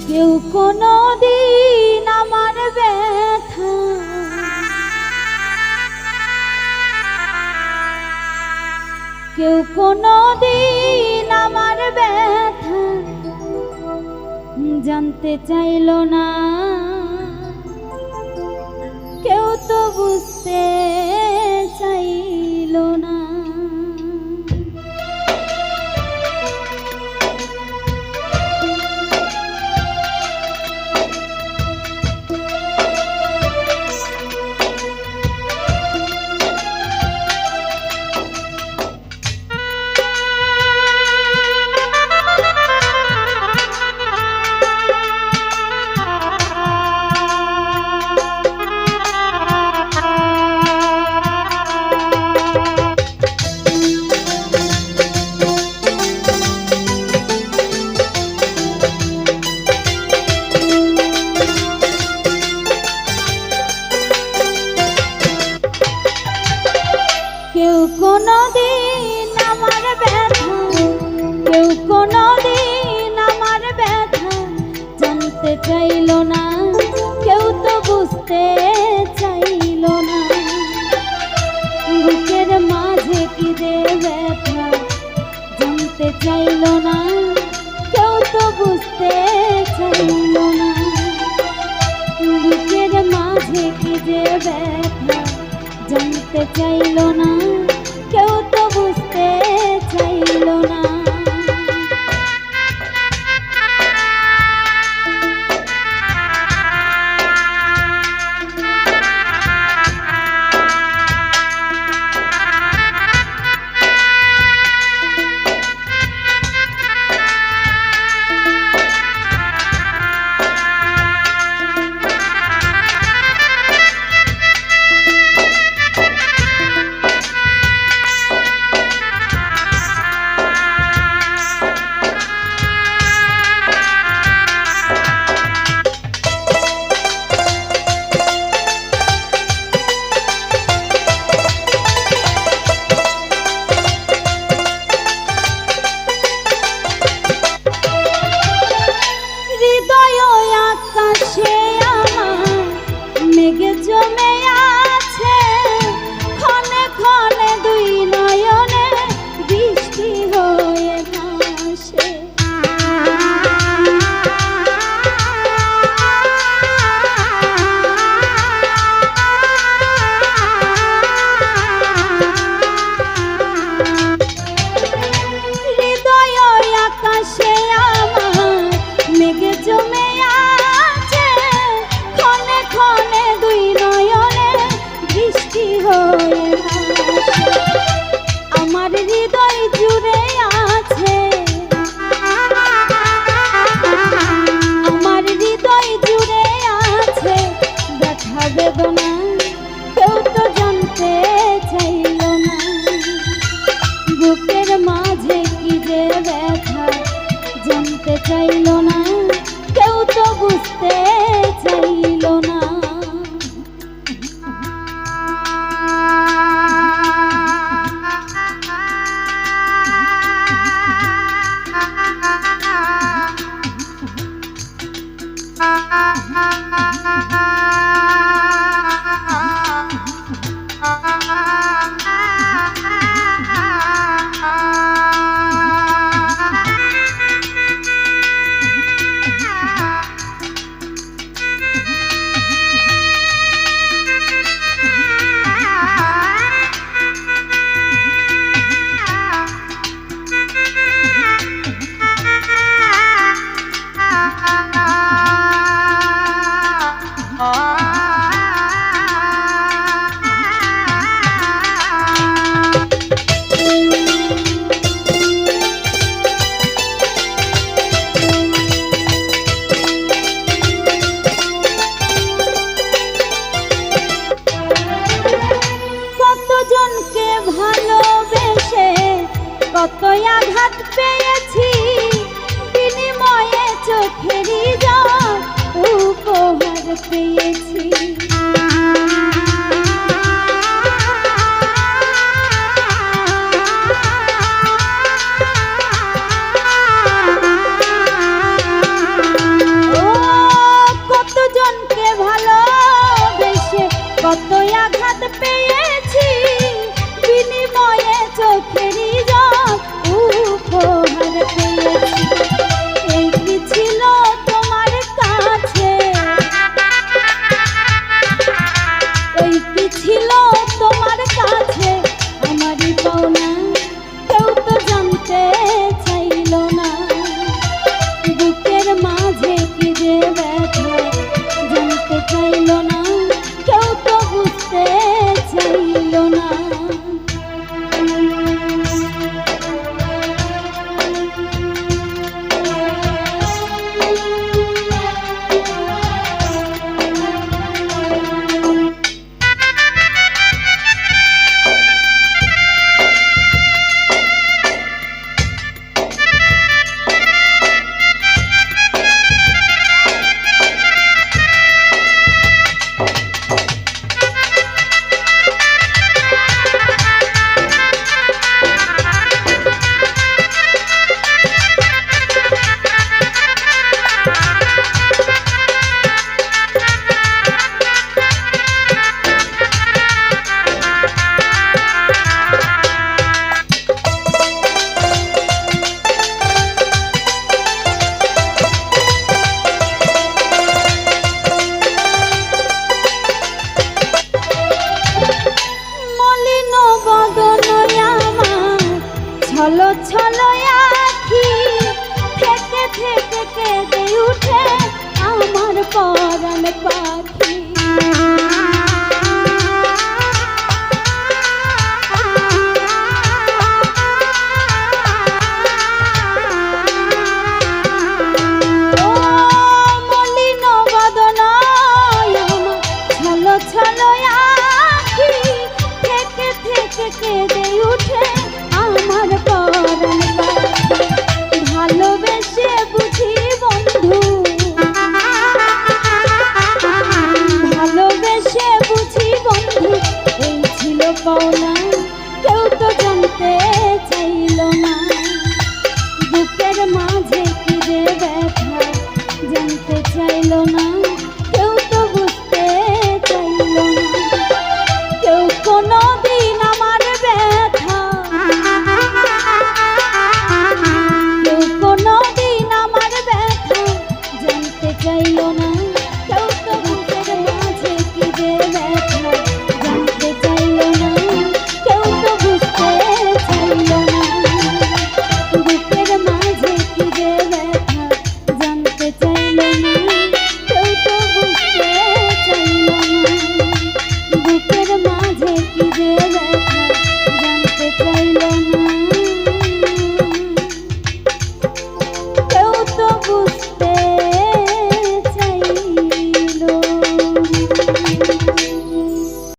কেউ কোনো দিন আমার ব্যথা কেউ কোনো দিন আমার ব্যথা জানতে চাইল না, কেউ তো বুঝতে চাইল না। কেউ কোনো দিন আমার ব্যথা কেউ কোনো দিন আমার ব্যথা জানতে চাইল না, কেউ তো বুঝতে চাইল না। বুকের মাঝে কি যে ব্যথা জানতে চাইল না, কেউ তো বুঝতে চাইল না। বুকের মাঝে কি যে ব্যথা জানতে চাইল না, কেউ তো বুঝতে চাইল না। মেঘে জমে আছে ক্ষণে ক্ষণে দুই নয়নে বৃষ্টি হয়ে ভাসে। হৃদয় আকাশে আমার মেঘে জমে আমার হৃদয় জুড়ে আছে, আমার হৃদয় জুড়ে আছে ব্যথা বেদনা, কেউ তো জানতে চাইল না। বুকের মাঝে কি যে ব্যথা জানতে চাইল না, কেউ তো বুঝতে চাইল না। কত আঘাত পেয়েছি বিনিময়ে চোখেরই জল উপহার পেয়েছি। ও থেকে কেঁদে উঠে আমার পরাণ পাখি।